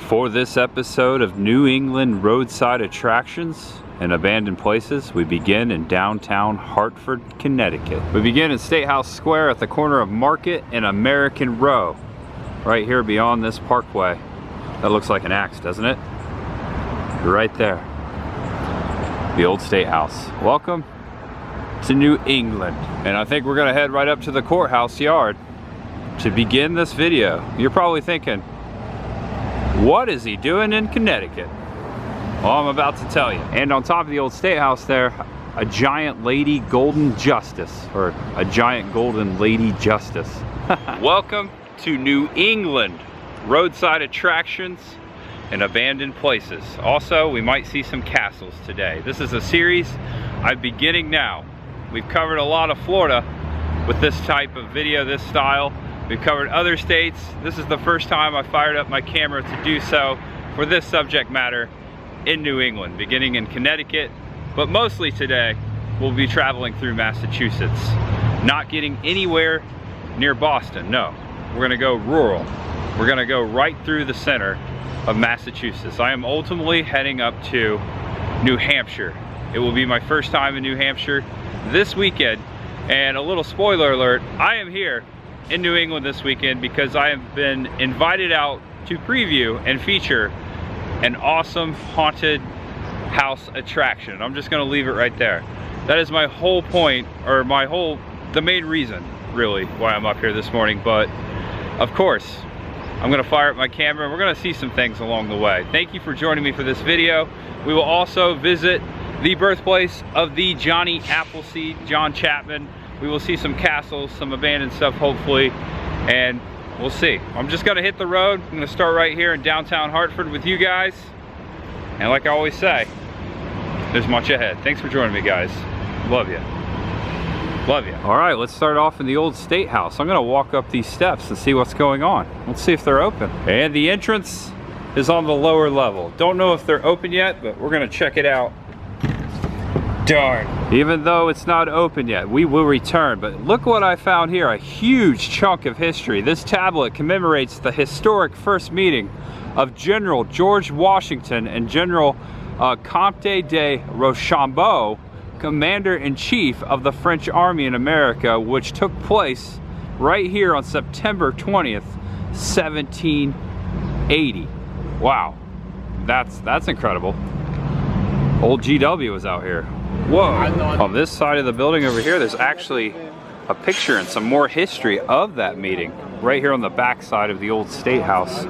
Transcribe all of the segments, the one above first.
For this episode of New England Roadside Attractions and Abandoned Places, we begin in downtown Hartford, Connecticut. We begin in State House Square at the corner of Market and American Row, right here beyond this parkway. That looks like an axe, doesn't it? Right there. The old State House. Welcome to New England. And I think we're gonna head right up to the courthouse yard to begin this video. You're probably thinking, what is he doing in Connecticut? Well, I'm about to tell you. And on top of the old State House there, a giant lady golden justice, or a giant golden lady justice. Welcome to New England Roadside Attractions and Abandoned Places. Also, we might see some castles today. This is a series I'm beginning now. We've covered a lot of Florida with this type of video, this style. We've covered other states. This is the first time I fired up my camera to do so for this subject matter in New England, beginning in Connecticut, but mostly today we'll be traveling through Massachusetts. Not getting anywhere near Boston, no. We're gonna go rural. We're gonna go right through the center of Massachusetts. I am ultimately heading up to New Hampshire. It will be my first time in New Hampshire this weekend, and a little spoiler alert, I am here in New England this weekend because I have been invited out to preview and feature an awesome haunted house attraction. I'm just gonna leave it right there. That is my whole point, or the main reason really why I'm up here this morning. But of course, I'm gonna fire up my camera and we're gonna see some things along the way. Thank you for joining me for this video. We will also visit the birthplace of the Johhny Appleseed, John Chapman. We will see some castles, some abandoned stuff hopefully, and we'll see. I'm just gonna hit the road. I'm gonna start right here in downtown Hartford with you guys. And like I always say, there's much ahead. Thanks for joining me, guys. Love you. Love you. All right, let's start off in the old State House. I'm gonna walk up these steps and see what's going on. Let's see if they're open. And the entrance is on the lower level. Don't know if they're open yet, but we're gonna check it out. Darn. Even though it's not open yet, we will return. But look what I found here, a huge chunk of history. This tablet commemorates the historic first meeting of General George Washington and General Comte de Rochambeau, Commander-in-Chief of the French Army in America, which took place right here on September 20th, 1780. Wow, that's incredible. Old GW was out here. Whoa. On this side of the building over here, there's actually a picture and some more history of that meeting. Right here on the back side of the old State House,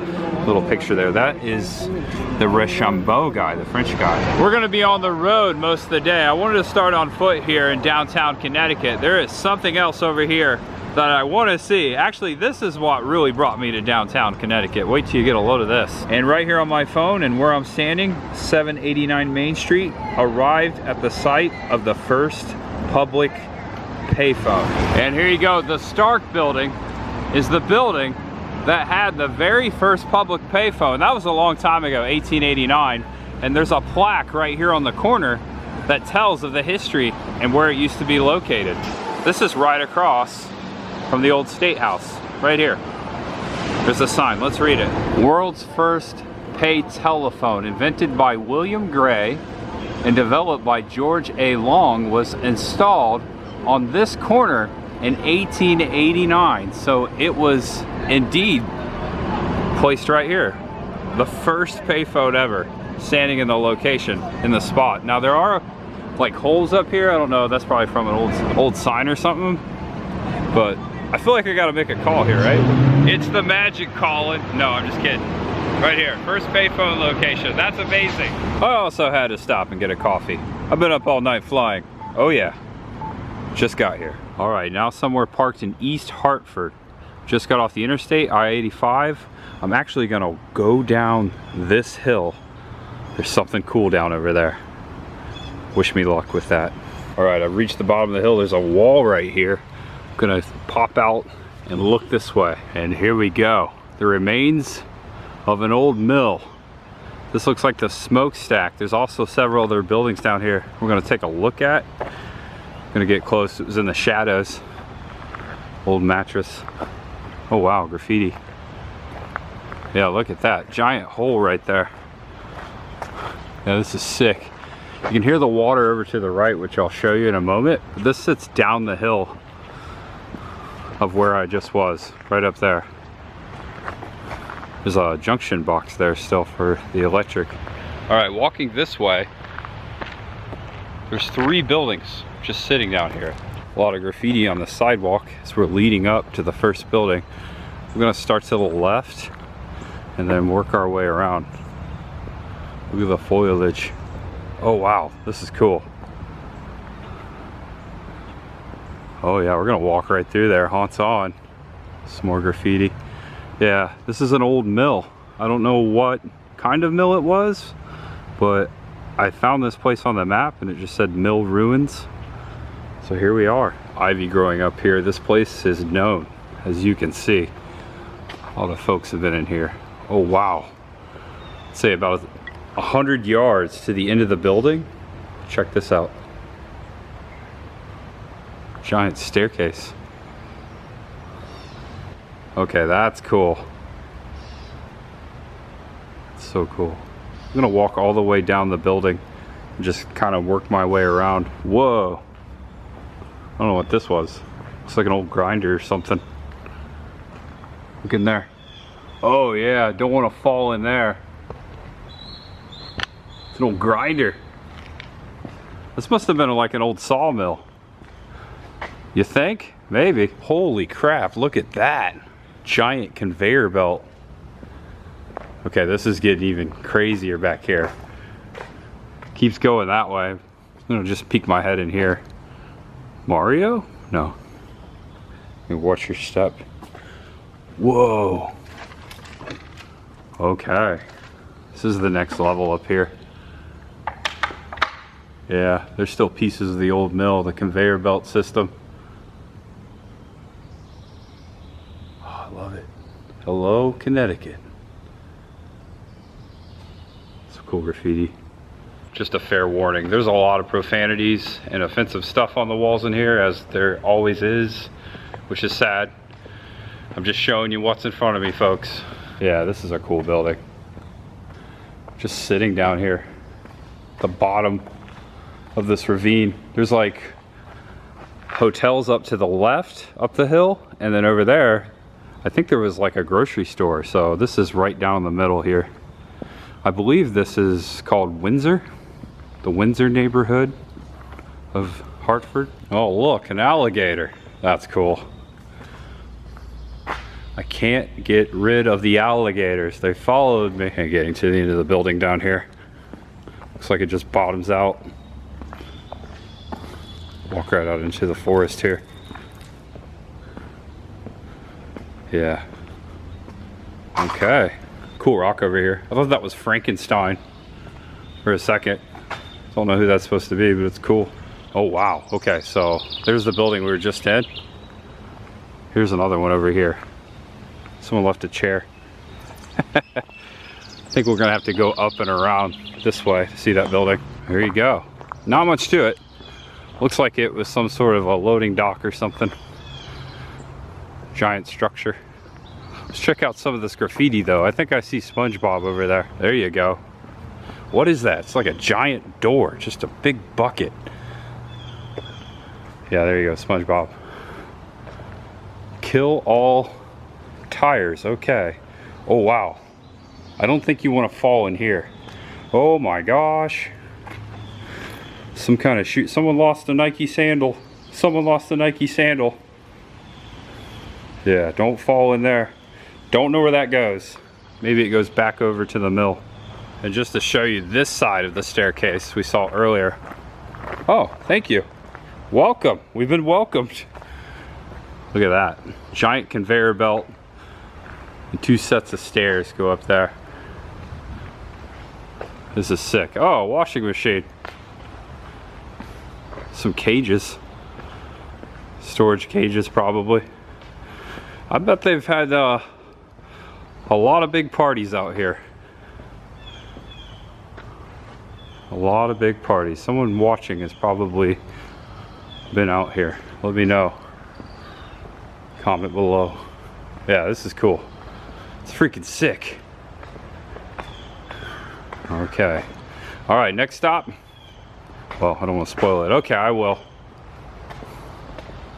little picture there. That is the Rochambeau guy, the French guy. We're gonna be on the road most of the day. I wanted to start on foot here in downtown Connecticut. There is something else over here that I want to see. Actually, this is what really brought me to downtown Connecticut. Wait till you get a load of this. And right here on my phone and where I'm standing, 789 Main Street, arrived at the site of the first public payphone. And here you go, the Stark building is the building that had the very first public payphone. That was a long time ago, 1889. And there's a plaque right here on the corner that tells of the history and where it used to be located. This is right across from the old State House, right here. There's a sign, let's read it. World's first pay telephone, invented by William Gray and developed by George A. Long, was installed on this corner in 1889. So it was indeed placed right here. The first payphone ever, standing in the location, in the spot. Now there are like holes up here. I don't know, that's probably from an old sign or something, but I feel like I gotta make a call here, right? It's the magic calling. No, I'm just kidding. Right here, first payphone location. That's amazing. I also had to stop and get a coffee. I've been up all night flying. Oh yeah, just got here. All right, now somewhere parked in East Hartford. Just got off the interstate, I-85. I'm actually gonna go down this hill. There's something cool down over there. Wish me luck with that. All right, I've reached the bottom of the hill. There's a wall right here. Gonna pop out and look this way, and here we go. The remains of an old mill. This looks like the smokestack. There's also several other buildings down here we're gonna take a look at. Gonna get close. It was in the shadows. Old mattress. Oh wow, graffiti. Yeah, look at that giant hole right there. Yeah, this is sick. You can hear the water over to the right, which I'll show you in a moment. But this sits down the hill of where I just was, right up there. There's a junction box there still for the electric. All right, walking this way, there's 3 buildings just sitting down here. A lot of graffiti on the sidewalk as we're leading up to the first building. We're gonna start to the left and then work our way around. Look at the foliage. Oh wow, this is cool. Oh yeah, we're gonna walk right through there, haunts on. Some more graffiti. Yeah, this is an old mill. I don't know what kind of mill it was, but I found this place on the map and it just said mill ruins. So here we are. Ivy growing up here. This place is known, as you can see. All the folks have been in here. Oh wow. I'd say about 100 yards to the end of the building. Check this out. Giant staircase. Okay, that's cool. So cool. I'm gonna walk all the way down the building and just kind of work my way around. Whoa. I don't know what this was. Looks like an old grinder or something. Look in there. Oh yeah, don't want to fall in there. It's an old grinder. This must have been like an old sawmill. You think? Maybe. Holy crap, look at that. Giant conveyor belt. Okay, this is getting even crazier back here. Keeps going that way. I'm gonna just peek my head in here. Mario? No. You watch your step. Whoa. Okay. This is the next level up here. Yeah, there's still pieces of the old mill, the conveyor belt system. Oh, I love it. Hello, Connecticut. Some cool graffiti. Just a fair warning, there's a lot of profanities and offensive stuff on the walls in here, as there always is, which is sad. I'm just showing you what's in front of me, folks. Yeah, this is a cool building. Just sitting down here, the bottom of this ravine. There's like hotels up to the left, up the hill, and then over there, I think there was like a grocery store. So this is right down the middle here. I believe this is called Windsor, the Windsor neighborhood of Hartford. Oh look, an alligator. That's cool. I can't get rid of the alligators. They followed me. And getting to the end of the building down here. Looks like it just bottoms out. Walk right out into the forest here. Yeah. Okay. Cool rock over here. I thought that was Frankenstein for a second. Don't know who that's supposed to be, but it's cool. Oh wow. Okay, so there's the building we were just in. Here's another one over here. Someone left a chair. I think we're gonna have to go up and around this way to see that building. There you go. Not much to it. Looks like it was some sort of a loading dock or something. Giant structure. Let's check out some of this graffiti though. I think I see SpongeBob over there. There you go. What is that? It's like a giant door, just a big bucket. Yeah, there you go, SpongeBob. Kill all tires, okay. Oh wow. I don't think you want to fall in here. Oh my gosh. Some kind of shoot. Someone lost a Nike sandal. Someone lost a Nike sandal. Yeah, don't fall in there. Don't know where that goes. Maybe it goes back over to the mill. And just to show you this side of the staircase we saw earlier. Oh, thank you. Welcome. We've been welcomed. Look at that. Giant conveyor belt. And 2 sets of stairs go up there. This is sick. Oh, washing machine. Some cages. Storage cages probably. I bet they've had a lot of big parties out here. A lot of big parties. Someone watching has probably been out here. Let me know. Comment below. Yeah, this is cool. It's freaking sick. Okay. All right, next stop. Well, I don't want to spoil it. Okay, I will.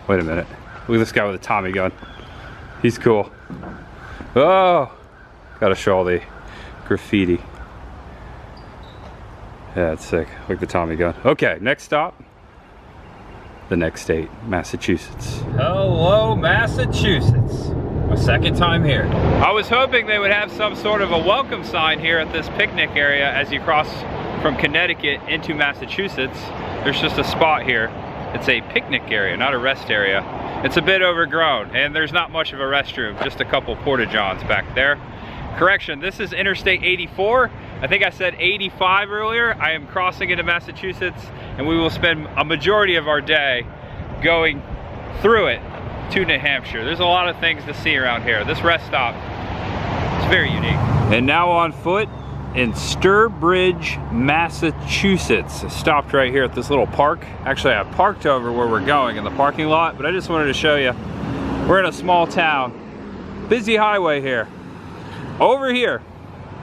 Wait a minute. Look at this guy with a Tommy gun. He's cool. Oh, gotta show all the graffiti. Yeah, it's sick. Like the Tommy gun. Okay, next stop. The next state, Massachusetts. Hello, Massachusetts. My second time here. I was hoping they would have some sort of a welcome sign here at this picnic area as you cross from Connecticut into Massachusetts. There's just a spot here. It's a picnic area, not a rest area. It's a bit overgrown and there's not much of a restroom, just a couple porta-johns back there. Correction, this is Interstate 84. I think I said 85 earlier. I am crossing into Massachusetts and we will spend a majority of our day going through it to New Hampshire. There's a lot of things to see around here. This rest stop is very unique. And now on foot in Sturbridge, Massachusetts. I stopped right here at this little park. Actually, I parked over where we're going in the parking lot, but I just wanted to show you. We're in a small town. Busy highway here. Over here,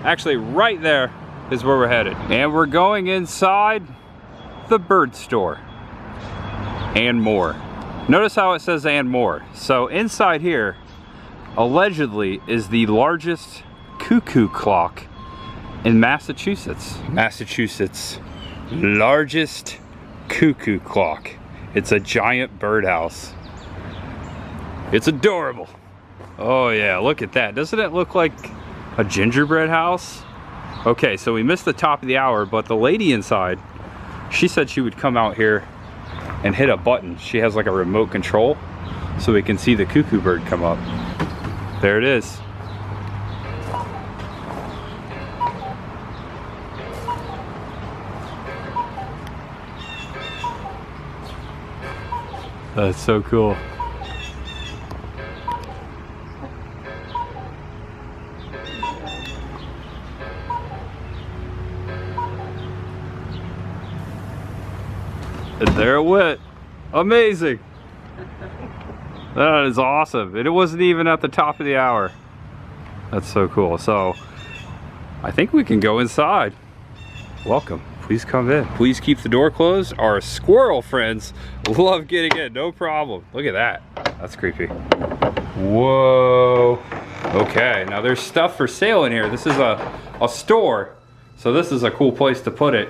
actually right there is where we're headed. And we're going inside the bird store. And more. Notice how it says and more. So inside here, allegedly, is the largest cuckoo clock in Massachusetts. Massachusetts' largest cuckoo clock. It's a giant birdhouse. It's adorable. Oh yeah, look at that. Doesn't it look like a gingerbread house? Okay, so we missed the top of the hour, but the lady inside, she said she would come out here and hit a button. She has like a remote control so we can see the cuckoo bird come up. There it is. That's so cool. And there it went. Amazing. That is awesome. And it wasn't even at the top of the hour. That's so cool. So I think we can go inside. Welcome. Please come in. Please keep the door closed. Our squirrel friends love getting in, no problem. Look at that. That's creepy. Whoa. Okay, now there's stuff for sale in here. This is a store, so this is a cool place to put it.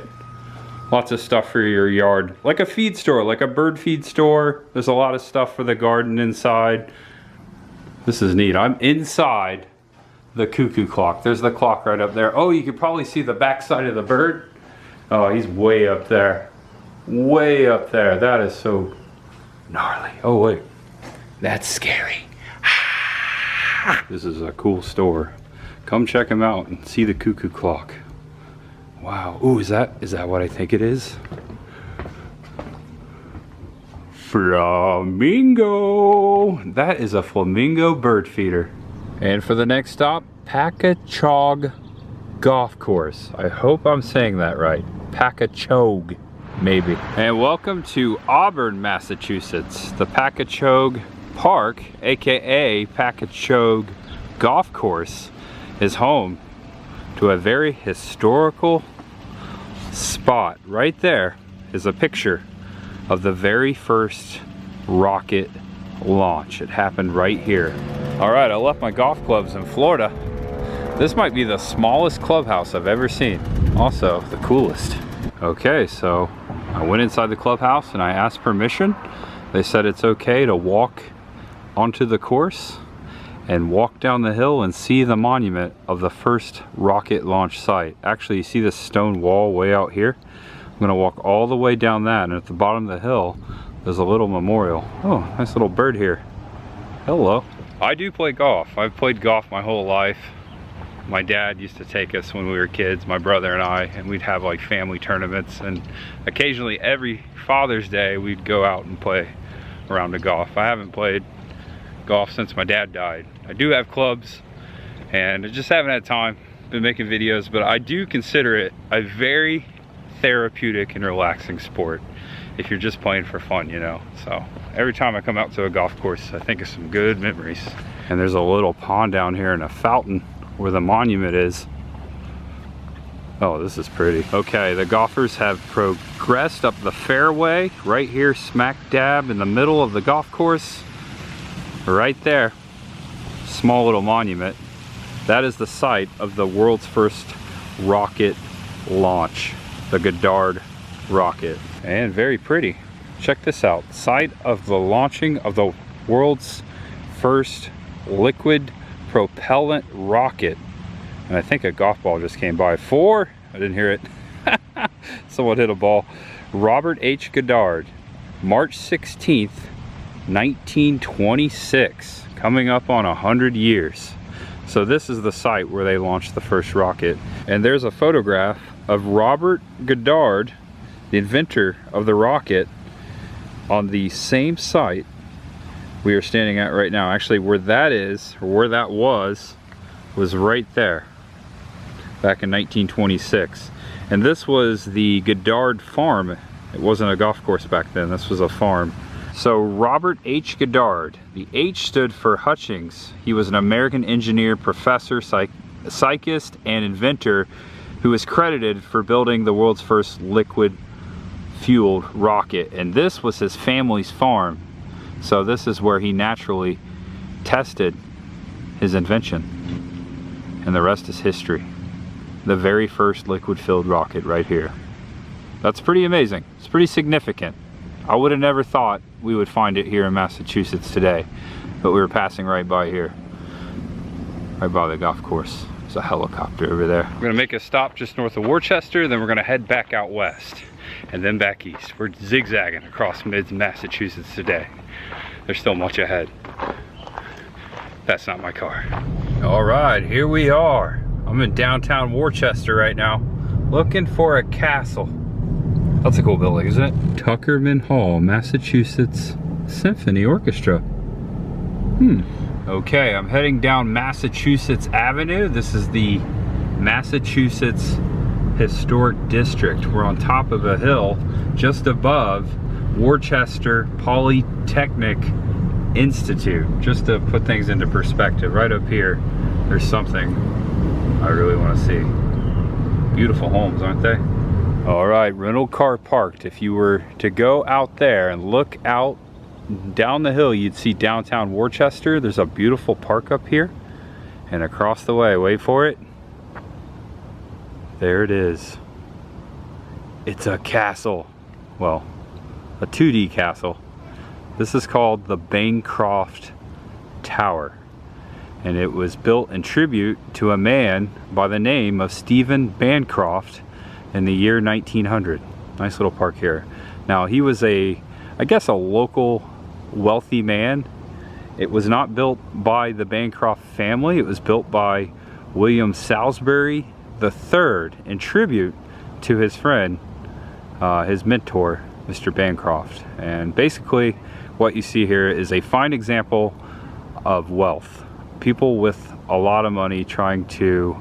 Lots of stuff for your yard. Like a feed store, like a bird feed store. There's a lot of stuff for the garden inside. This is neat. I'm inside the cuckoo clock. There's the clock right up there. Oh, you can probably see the backside of the bird. Oh, he's way up there. Way up there. That is so gnarly. Oh, wait. That's scary. This is a cool store. Come check him out and see the cuckoo clock. Wow. Ooh, is that what I think it is? Flamingo. That is a flamingo bird feeder. And for the next stop, Packachog Golf Course. I hope I'm saying that right. Packachog, maybe. And welcome to Auburn, Massachusetts. The Packachog Park, aka Packachog Golf Course, is home to a very historical spot. Right there is a picture of the very first rocket launch. It happened right here. All right, I left my golf clubs in Florida. This might be the smallest clubhouse I've ever seen. Also, the coolest. Okay, so I went inside the clubhouse and I asked permission. They said it's okay to walk onto the course and walk down the hill and see the monument of the first rocket launch site. Actually, you see this stone wall way out here? I'm gonna walk all the way down that, and at the bottom of the hill, there's a little memorial. Oh, nice little bird here. Hello. I do play golf. I've played golf my whole life. My dad used to take us when we were kids, my brother and I, and we'd have like family tournaments, and occasionally every Father's Day we'd go out and play a round of golf. I haven't played golf since my dad died. I do have clubs and I just haven't had time. Been making videos, but I do consider it a very therapeutic and relaxing sport if you're just playing for fun, you know. So every time I come out to a golf course, I think of some good memories. And there's a little pond down here and a fountain where the monument is. Oh, this is pretty. Okay, the golfers have progressed up the fairway right here, smack dab in the middle of the golf course. Right there, small little monument. That is the site of the world's first rocket launch, the Goddard rocket. And very pretty. Check this out, site of the launching of the world's first liquid propellant rocket. And I think a golf ball just came by. I didn't hear it. Someone hit a ball. Robert H. Goddard, March 16th, 1926. Coming up on 100 years. So this is the site where they launched the first rocket. And there's a photograph of Robert Goddard, the inventor of the rocket, on the same site we are standing at right now. Actually, where that is, or where that was right there. Back in 1926. And this was the Goddard farm. It wasn't a golf course back then, this was a farm. So Robert H. Goddard, the H stood for Hutchings. He was an American engineer, professor, psychist, and inventor who is credited for building the world's first liquid fueled rocket. And this was his family's farm. So this is where he naturally tested his invention. And the rest is history. The very first liquid-filled rocket right here. That's pretty amazing. It's pretty significant. I would have never thought we would find it here in Massachusetts today, but we were passing right by here, right by the golf course. There's a helicopter over there. We're gonna make a stop just north of Worcester, then we're gonna head back out west, and then back east. We're zigzagging across mid-Massachusetts today. There's still much ahead. That's not my car. All right, here we are. I'm in downtown Worcester right now, looking for a castle. That's a cool building, isn't it? Tuckerman Hall, Massachusetts Symphony Orchestra. Okay, I'm heading down Massachusetts Avenue. This is the Massachusetts Historic District. We're on top of a hill just above Worcester Polytechnic Institute. Just to put things into perspective, right up here, there's something I really want to see. Beautiful homes, aren't they? All right, rental car parked. If you were to go out there and look out down the hill, you'd see downtown Worcester. There's a beautiful park up here. And across the way, wait for it. There it is. It's a castle. Well, a 2D castle. This is called the Bancroft Tower. And it was built in tribute to a man by the name of Stephen Bancroft in the year 1900. Nice little park here. Now, he was I guess a local wealthy man. It was not built by the Bancroft family. It was built by William Salisbury III in tribute to his friend, his mentor, Mr. Bancroft. And basically what you see here is a fine example of wealth. People with a lot of money trying to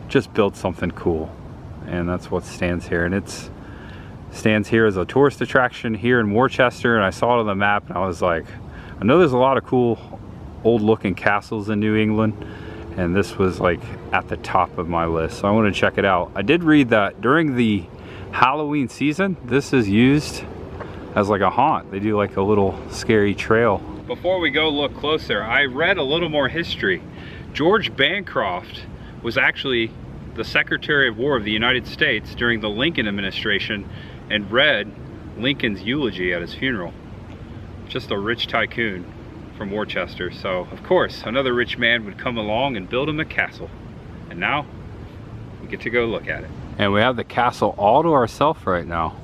just build something cool, and that's what stands here. And it stands here as a tourist attraction here in Worcester, and I saw it on the map and I was like, I know there's a lot of cool old looking castles in New England, and this was like at the top of my list, so I want to check it out. I did read that during the Halloween season this is used as like a haunt. They do like a little scary trail. Before we go look closer, I read a little more history. George Bancroft was actually the Secretary of War of the United States during the Lincoln administration and read Lincoln's eulogy at his funeral. Just a rich tycoon from Worcester. So, of course, another rich man would come along and build him a castle. And now, we get to go look at it. And we have the castle all to ourselves right now.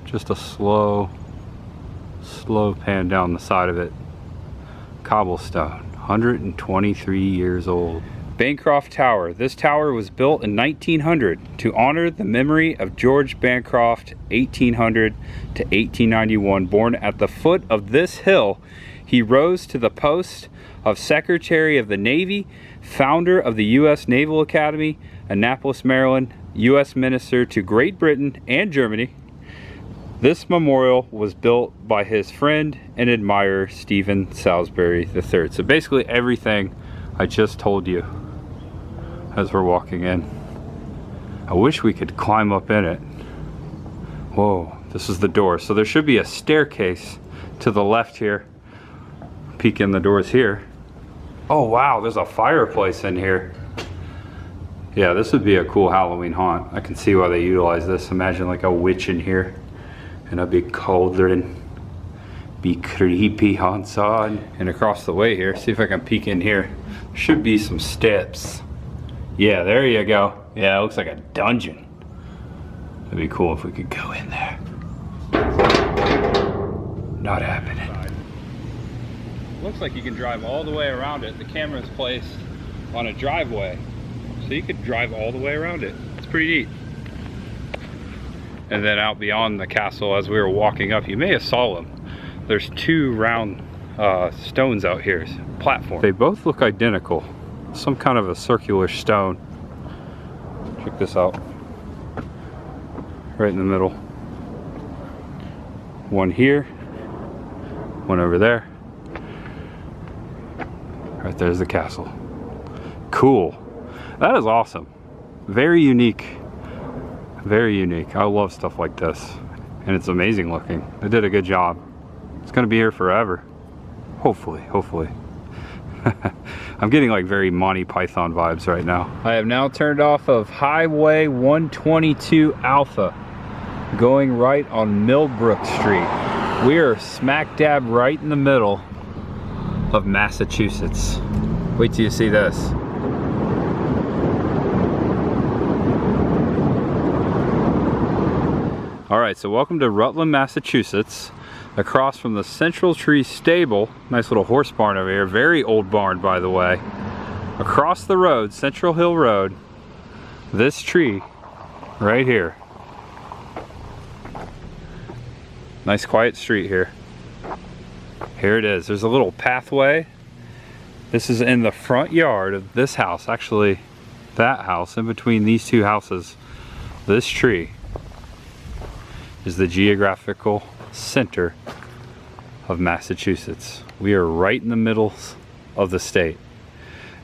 Just a slow pan down the side of it. Cobblestone, 123 years old. Bancroft Tower. This tower was built in 1900 to honor the memory of George Bancroft, 1800 to 1891. Born at the foot of this hill, he rose to the post of Secretary of the Navy, founder of the U.S. Naval Academy, Annapolis, Maryland, U.S. Minister to Great Britain and Germany. This memorial was built by his friend and admirer, Stephen Salisbury III. So basically everything I just told you as we're walking in. I wish we could climb up in it. Whoa, this is the door. So there should be a staircase to the left here. Peek in the doors here. Oh wow, there's a fireplace in here. Yeah, this would be a cool Halloween haunt. I can see why they utilize this. Imagine like a witch in here and a big cauldron. Be creepy outside. And across the way here, see if I can peek in here. There should be some steps. Yeah, there you go. Yeah, it looks like a dungeon. It'd be cool if we could go in there. Not happening. Looks like you can drive all the way around it. The camera's placed on a driveway, so you could drive all the way around it. It's pretty neat. And then out beyond the castle, as we were walking up, you may have saw them. There's two round stones out here, platform. They both look identical. Some kind of a circular stone. Check this out. Right in the middle. One here, one over there. Right there's the castle. Cool. That is awesome. Very unique. Very unique. I love stuff like this. And it's amazing looking. They did a good job. It's gonna be here forever. Hopefully, hopefully. I'm getting like very Monty Python vibes right now. I have now turned off of Highway 122 Alpha, going right on Millbrook Street. We are smack dab right in the middle of Massachusetts. Wait till you see this. All right, so welcome to Rutland, Massachusetts. Across from the Central Tree Stable, nice little horse barn over here, very old barn by the way. Across the road, Central Hill Road, this tree right here. Nice quiet street here. Here it is. There's a little pathway. This is in the front yard of this house, actually that house, in between these two houses. This tree is the geographical center of Massachusetts. We are right in the middle of the state.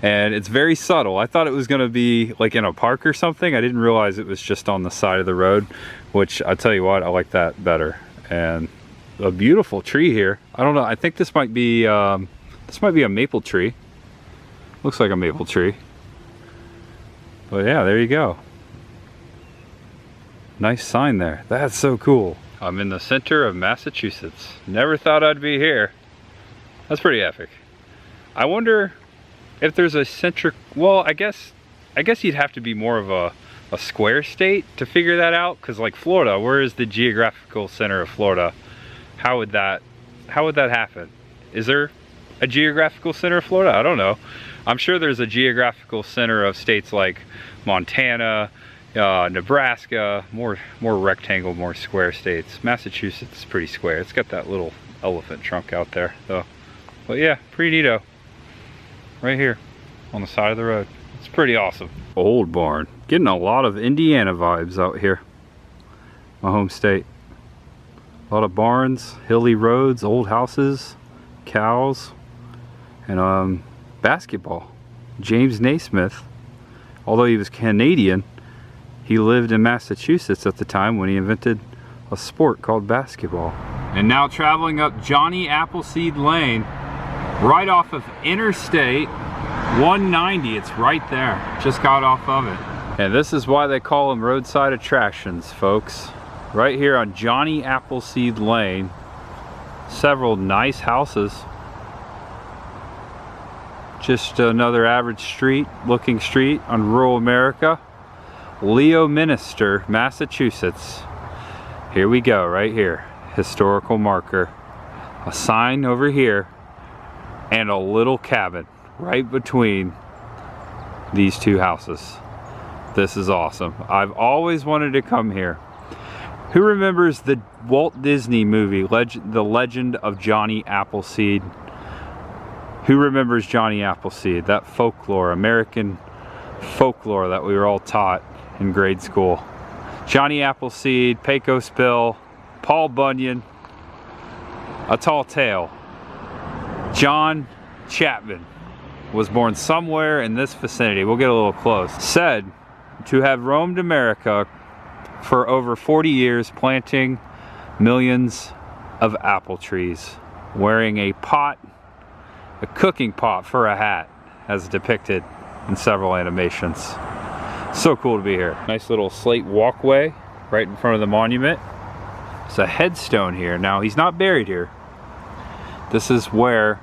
And it's very subtle. I thought it was gonna be like in a park or something. I didn't realize it was just on the side of the road, which I tell you what, I like that better. And a beautiful tree here. I don't know, I think this might be a maple tree. Looks like a maple tree. But yeah, there you go. Nice sign there. That's so cool. I'm in the center of Massachusetts. Never thought I'd be here. That's pretty epic. I wonder if there's a centric, well, I guess you'd have to be more of a square state to figure that out, because like Florida, where is the geographical center of Florida? How would that happen? Is there a geographical center of Florida? I don't know. I'm sure there's a geographical center of states like Montana, Nebraska, more rectangle, more square states. Massachusetts is pretty square. It's got that little elephant trunk out there though. But yeah, pretty neato. Right here on the side of the road. It's pretty awesome. Old barn. Getting a lot of Indiana vibes out here. My home state. A lot of barns, hilly roads, old houses, cows, and basketball. James Naismith, although he was Canadian, he lived in Massachusetts at the time when he invented a sport called basketball. And now traveling up Johhny Appleseed Lane, right off of Interstate 190. It's right there. Just got off of it. And this is why they call them roadside attractions, folks. Right here on Johhny Appleseed Lane, several nice houses. Just another average street, looking street on rural America. Leominster, Massachusetts. Here we go, right here. Historical marker. A sign over here and a little cabin right between these two houses. This is awesome. I've always wanted to come here. Who remembers the Walt Disney movie, The Legend of Johhny Appleseed? Who remembers Johhny Appleseed? That folklore, American folklore that we were all taught in grade school. Johhny Appleseed, Pecos Bill, Paul Bunyan, A Tall Tale. John Chapman was born somewhere in this vicinity. We'll get a little close. Said to have roamed America for over 40 years, planting millions of apple trees, wearing a cooking pot for a hat, as depicted in several animations. So cool to be here. Nice little slate walkway right in front of the monument. It's a headstone here. Now, he's not buried here. This is where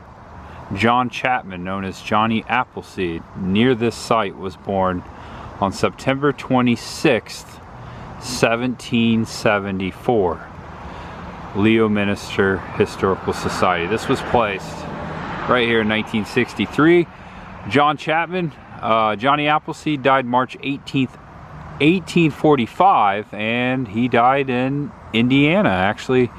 John Chapman, known as Johhny Appleseed, near this site, was born on September 26th, 1774. Leominster Historical Society. This was placed right here in 1963. John Chapman, Johhny Appleseed, died March 18th, 1845, and he died in Indiana. Actually,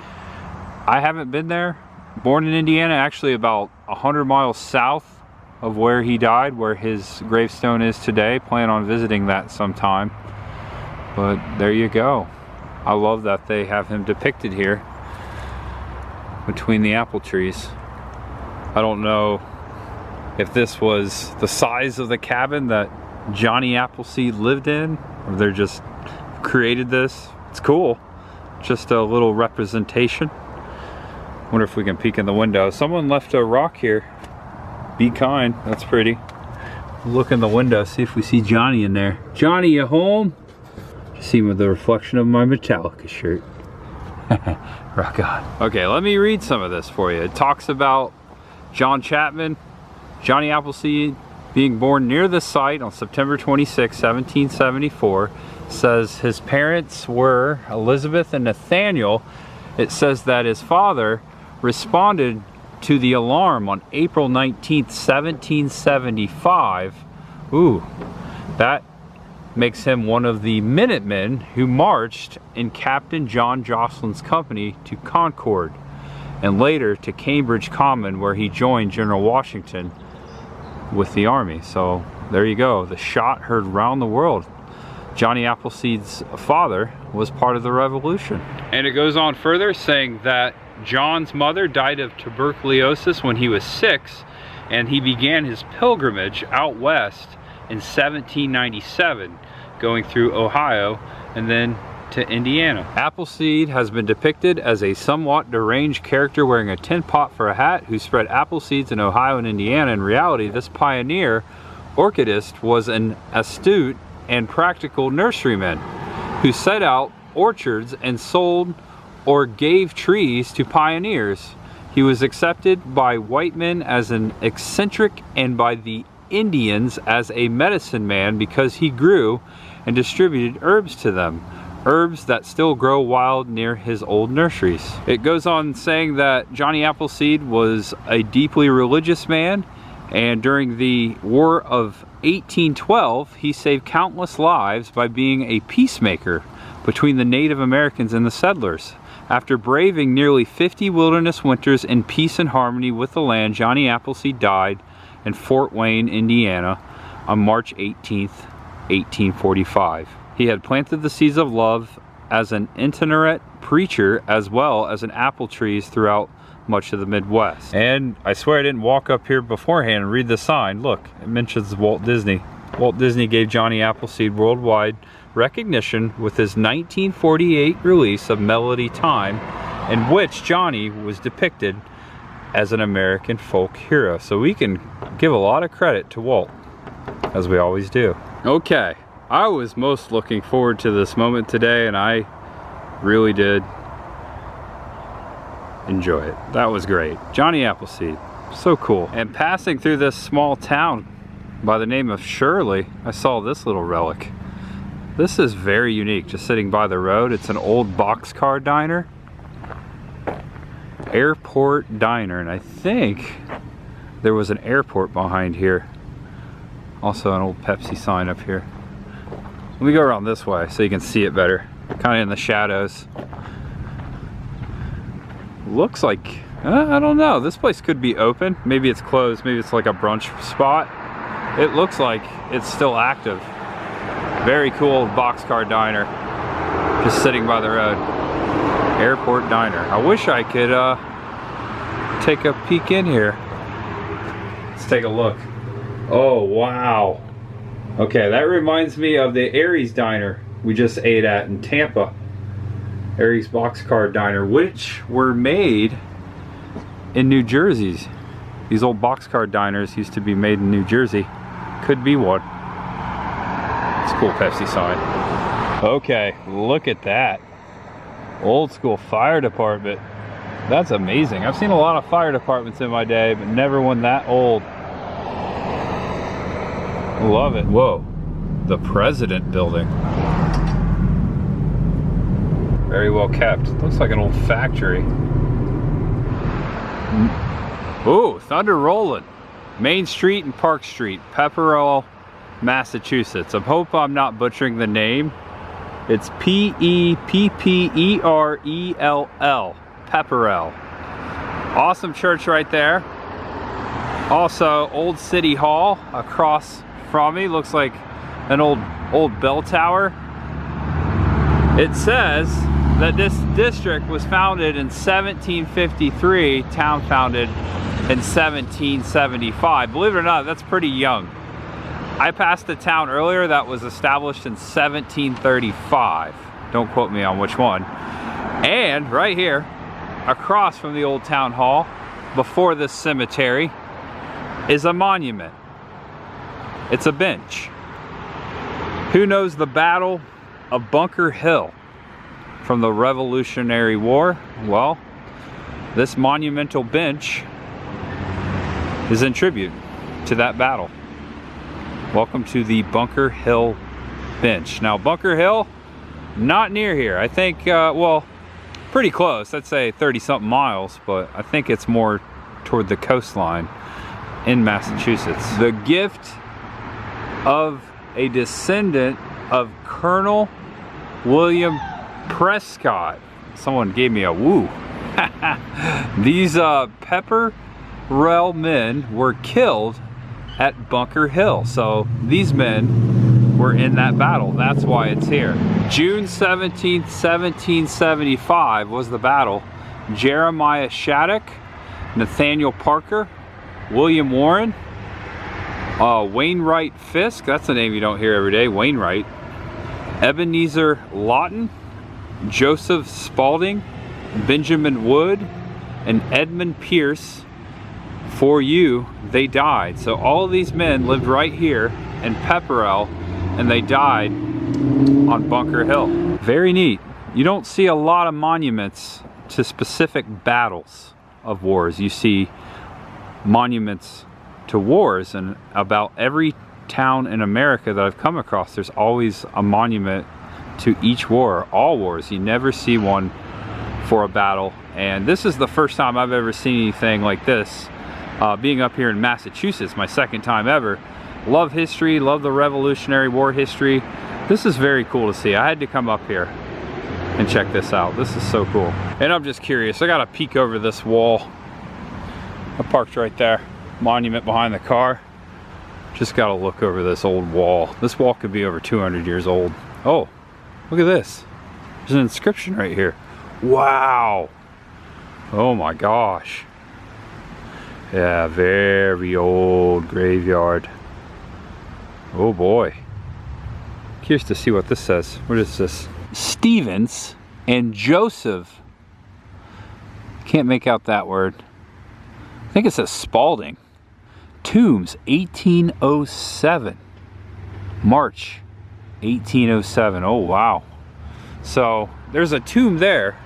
I haven't been there. Born in Indiana, actually about 100 miles south of where he died, where his gravestone is today. Plan on visiting that sometime. But there you go. I love that they have him depicted here between the apple trees. I don't know if this was the size of the cabin that Johhny Appleseed lived in, or they're just created this. It's cool. Just a little representation. Wonder if we can peek in the window. Someone left a rock here. Be kind. That's pretty. Look in the window, see if we see Johnny in there. Johnny, you home? See him with the reflection of my Metallica shirt. Rock on. Okay, let me read some of this for you. It talks about John Chapman, Johhny Appleseed, being born near the site on September 26, 1774. Says his parents were Elizabeth and Nathaniel. It says that his father responded to the alarm on April 19, 1775. Ooh, that makes him one of the Minutemen who marched in Captain John Jocelyn's company to Concord, and later to Cambridge Common, where he joined General Washington with the army. So there you go. The shot heard round the world. Johhny Appleseed's father was part of the revolution. And it goes on further, saying that John's mother died of tuberculosis when he was 6, and he began his pilgrimage out west in 1797, going through Ohio and then to Indiana. Appleseed has been depicted as a somewhat deranged character wearing a tin pot for a hat who spread apple seeds in Ohio and Indiana. In reality, this pioneer orchidist was an astute and practical nurseryman who set out orchards and sold or gave trees to pioneers. He was accepted by white men as an eccentric and by the Indians as a medicine man because he grew and distributed herbs to them, herbs that still grow wild near his old nurseries. It goes on saying that Johhny Appleseed was a deeply religious man, and during the War of 1812 he saved countless lives by being a peacemaker between the Native Americans and the settlers. After braving nearly 50 wilderness winters in peace and harmony with the land, Johhny Appleseed died in Fort Wayne, Indiana on March 18th, 1845. He had planted the seeds of love as an itinerant preacher as well as an apple trees throughout much of the Midwest. And I swear I didn't walk up here beforehand and read the sign. Look, it mentions Walt Disney. Walt Disney gave Johhny Appleseed worldwide recognition with his 1948 release of Melody Time, in which Johnny was depicted as an American folk hero. So we can give a lot of credit to Walt, as we always do. Okay, I was most looking forward to this moment today, and I really did enjoy it. That was great. Johhny Appleseed, so cool. And passing through this small town by the name of Shirley, I saw this little relic. This is very unique, just sitting by the road. It's an old Boxcar Diner, Airport Diner, and I think there was an airport behind here. Also an old Pepsi sign up here. Let me go around this way so you can see it better, kind of in the shadows. Looks like, I don't know, this place could be open. Maybe it's closed, maybe it's like a brunch spot. It looks like it's still active. Very cool Boxcar Diner, just sitting by the road. Airport Diner. I wish I could take a peek in here. Let's take a look. Oh wow, Okay, that reminds me of the Aries Diner we just ate at in Tampa. Aries Boxcar Diner, which were made in New Jersey. These old boxcar diners used to be made in New Jersey. Could be one. It's a cool Pepsi sign. Okay, look at that. Old school fire department. That's amazing. I've seen a lot of fire departments in my day, but never one that old. Love it. Whoa, the President Building. Very well kept. Looks like an old factory. Ooh, thunder rolling. Main Street and Park Street, Pepperell, Massachusetts. I hope I'm not butchering the name. It's P-E-P-P-E-R-E-L-L, Pepperell. Awesome church right there. Also, Old City Hall across from me. Looks like an old bell tower. It says that this district was founded in 1753, town founded in 1775. Believe it or not, that's pretty young. I passed a town earlier that was established in 1735. Don't quote me on which one. And right here, across from the old town hall, before this cemetery, is a monument. It's a bench. Who knows the Battle of Bunker Hill from the Revolutionary War? Well, this monumental bench is in tribute to that battle. Welcome to the Bunker Hill bench. Now, Bunker Hill, not near here. I think, well, pretty close. I'd say 30-something miles, but I think it's more toward the coastline in Massachusetts. The gift of a descendant of Colonel William Prescott. Someone gave me a woo. These Pepperell men were killed at Bunker Hill. So these men were in that battle. That's why it's here. June 17th, 1775 was the battle. Jeremiah Shattuck, Nathaniel Parker, William Warren, Wainwright Fisk, that's a name you don't hear every day, Wainwright, Ebenezer Lawton, Joseph Spaulding, Benjamin Wood, and Edmund Pierce. For you, they died. So all of these men lived right here in Pepperell, and they died on Bunker Hill. Very neat. You don't see a lot of monuments to specific battles of wars. You see monuments to wars, and about every town in America that I've come across, there's always a monument to each war, all wars. You never see one for a battle, and this is the first time I've ever seen anything like this. Being up here in Massachusetts, my second time ever. Love history, love the Revolutionary War history. This is very cool to see. I had to come up here and check this out. This is so cool. And I'm just curious, I got to peek over this wall. I parked right there. Monument behind the car. Just got to look over this old wall. This wall could be over 200 years old. Oh, look at this. There's an inscription right here. Wow. Oh my gosh. Yeah, very old graveyard. Oh boy. Curious to see what this says. What is this? Stevens and Joseph. Can't make out that word. I think it says Spaulding. Tombs, 1807. March 1807. Oh wow. So there's a tomb there.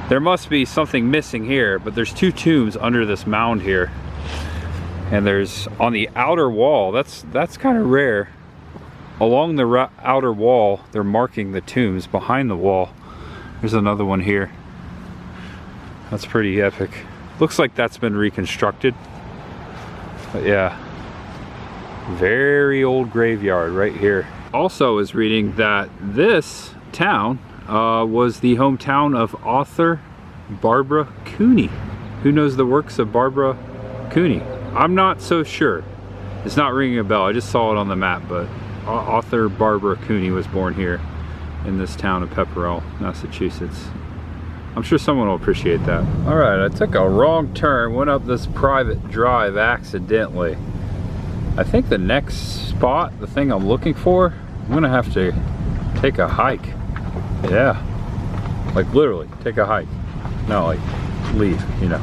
There must be something missing here, but there's two tombs under this mound here. And there's on the outer wall, that's kind of rare. Along the outer wall, they're marking the tombs. Behind the wall, there's another one here. That's pretty epic. Looks like that's been reconstructed. But yeah, very old graveyard right here. Also is reading that this town was the hometown of author Barbara Cooney. Who knows the works of Barbara Cooney? I'm not so sure. It's not ringing a bell. I just saw it on the map, but author Barbara Cooney was born here in this town of Pepperell, Massachusetts. I'm sure someone will appreciate that. All right, I took a wrong turn, went up this private drive accidentally. I think the next spot, the thing I'm looking for, I'm gonna have to take a hike. Yeah, like literally take a hike. No, like leave, you know.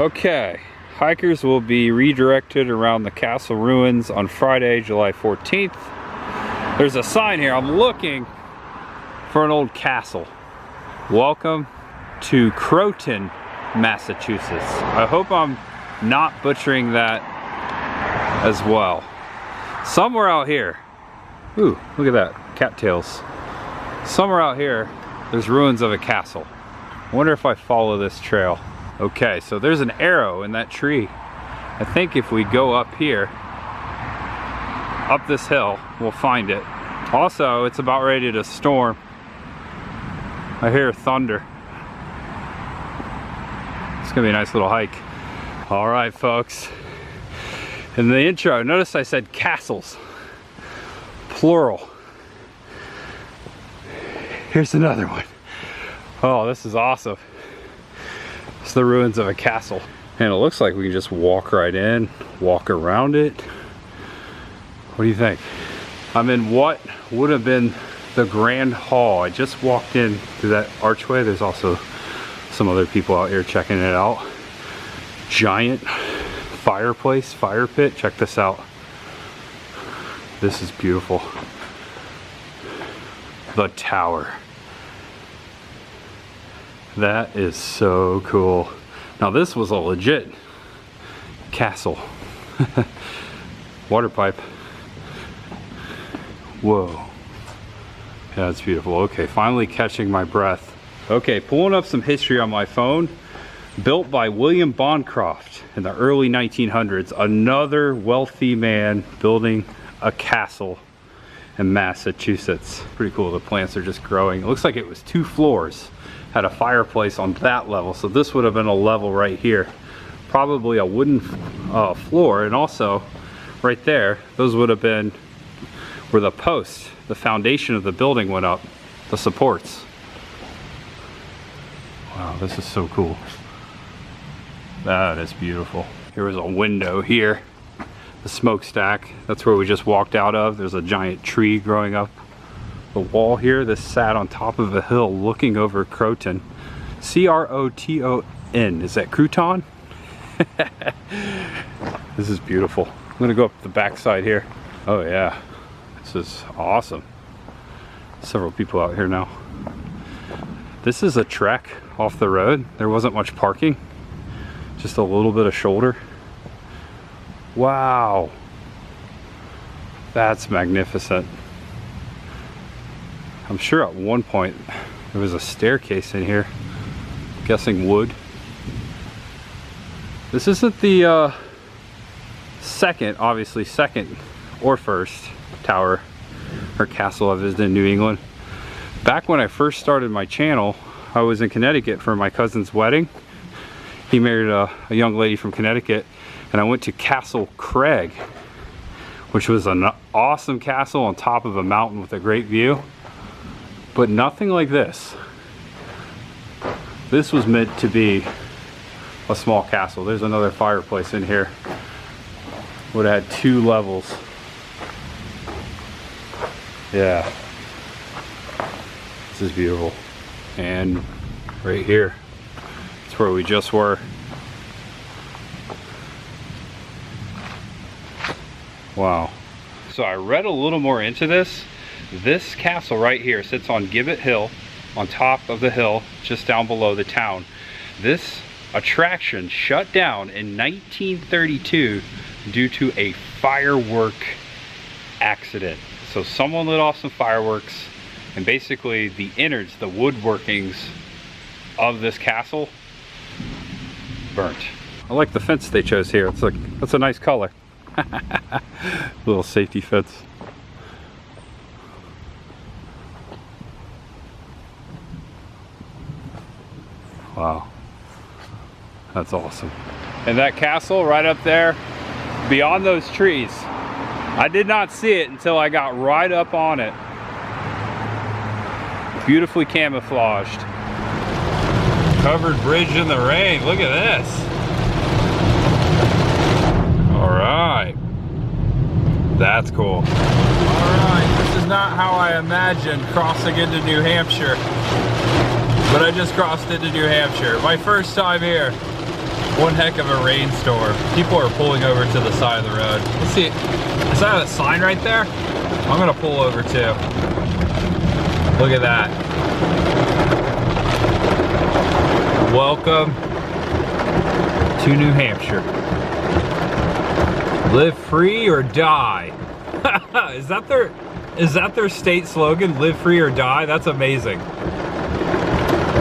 Okay, hikers will be redirected around the castle ruins on Friday, July 14th. There's a sign here. I'm looking for an old castle. Welcome to Croton, Massachusetts. I hope I'm not butchering that as well. Somewhere out here, ooh, look at that, cattails. Somewhere out here, there's ruins of a castle. I wonder if I follow this trail. Okay, so there's an arrow in that tree. I think if we go up here, up this hill, we'll find it. Also, it's about ready to storm. I hear thunder. It's gonna be a nice little hike. All right, folks. In the intro, notice I said castles, plural. Here's another one. Oh, this is awesome. It's the ruins of a castle. And it looks like we can just walk right in, walk around it. What do you think? I'm in what would have been the Grand Hall. I just walked in through that archway. There's also some other people out here checking it out. Giant fireplace, fire pit. Check this out. This is beautiful. The tower. That is so cool. Now this was a legit castle. Water pipe. Whoa. Yeah, that's beautiful. Okay, finally catching my breath. Okay, pulling up some history on my phone. Built by William Bancroft in the early 1900s. Another wealthy man building a castle in Massachusetts. Pretty cool, the plants are just growing. It looks like it was 2 floors. Had a fireplace on that level, so this would have been a level right here. Probably a wooden floor, and also right there, those would have been where the post, the foundation of the building went up, the supports. Wow, this is so cool. That is beautiful. Here was a window here, the smokestack. That's where we just walked out of. There's a giant tree growing up the wall here. This sat on top of a hill looking over Croton. C-R-O-T-O-N. Is that Croton? This is beautiful. I'm gonna go up the back side here. Oh yeah, this is awesome. Several people out here now. This is a trek off the road. There wasn't much parking. Just a little bit of shoulder. Wow. That's magnificent. I'm sure at one point there was a staircase in here. I'm guessing wood. This isn't the second or first tower or castle I visited in New England. Back when I first started my channel, I was in Connecticut for my cousin's wedding. He married a young lady from Connecticut, and I went to Castle Craig, which was an awesome castle on top of a mountain with a great view, but nothing like this. This was meant to be a small castle. There's another fireplace in here. Would have had 2 levels. Yeah, this is beautiful. And right here, it's where we just were. Wow. So I read a little more into this. This castle right here sits on Gibbet Hill, on top of the hill, just down below the town. This attraction shut down in 1932 due to a firework accident. So someone lit off some fireworks, and basically the innards, the woodworkings of this castle burnt. I like the fence they chose here. It's like, that's a nice color. Little safety fence. Wow, that's awesome. And that castle right up there, beyond those trees, I did not see it until I got right up on it. Beautifully camouflaged. Covered bridge in the rain. Look at this. All right. That's cool. Alright, this is not how I imagined crossing into New Hampshire. But I just crossed into New Hampshire. My first time here. One heck of a rainstorm. People are pulling over to the side of the road. Let's see. Is that a sign right there? I'm gonna pull over too. Look at that. Welcome to New Hampshire. Live free or die. Is that their state slogan? Live free or die? That's amazing.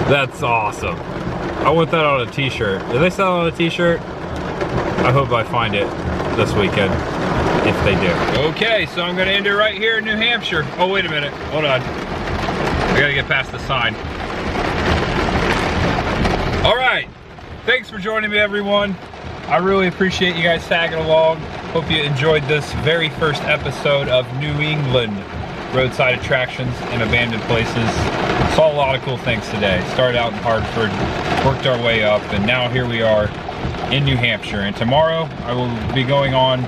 That's awesome. I want that on a t-shirt. Do they sell it on a t-shirt? I hope I find it this weekend, if they do. Okay, so I'm gonna end it right here in New Hampshire. Oh, wait a minute, hold on. I gotta get past the sign. All right, thanks for joining me, everyone. I really appreciate you guys tagging along. Hope you enjoyed this very first episode of New England Roadside Attractions and Abandoned Places. Saw a lot of cool things today. Started out in Hartford, worked our way up, and now here we are in New Hampshire. And tomorrow I will be going on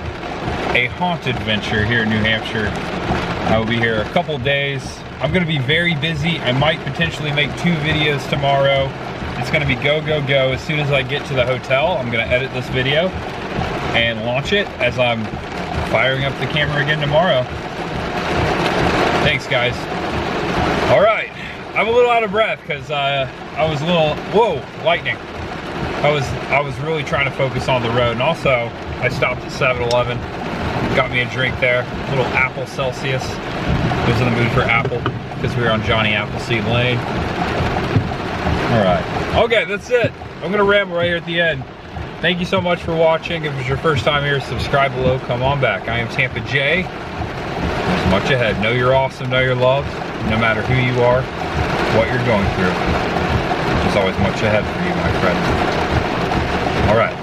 a haunted venture here in New Hampshire. I will be here a couple days. I'm gonna be very busy. I might potentially make 2 videos tomorrow. It's gonna be go, go, go. As soon as I get to the hotel, I'm gonna edit this video and launch it as I'm firing up the camera again tomorrow. Thanks, guys. All right, I'm a little out of breath because I was a little, whoa, lightning. I was really trying to focus on the road, and also I stopped at 7-Eleven, got me a drink there, a little apple Celsius. I was in the mood for apple because we were on Johhny Appleseed Lane. All right, okay, that's it. I'm gonna ramble right here at the end. Thank you so much for watching. If it's your first time here, subscribe below, come on back. I am Tampa J. There's much ahead. Know you're awesome, know you're loved, no matter who you are, what you're going through. There's always much ahead for you, my friend. All right,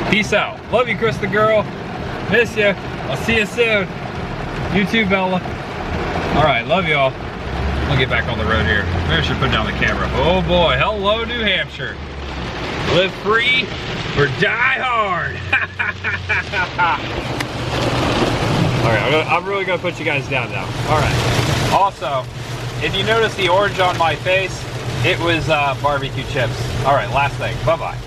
peace out. Love you, Chris the girl. Miss you. I'll see you soon. You too, Bella. All right, love y'all. I'll get back on the road here. Maybe I should put down the camera. Oh boy, hello, New Hampshire. Live free or die hard. All right, I'm really gonna put you guys down now. All right. Also, if you notice the orange on my face, it was barbecue chips. All right, last thing. Bye-bye.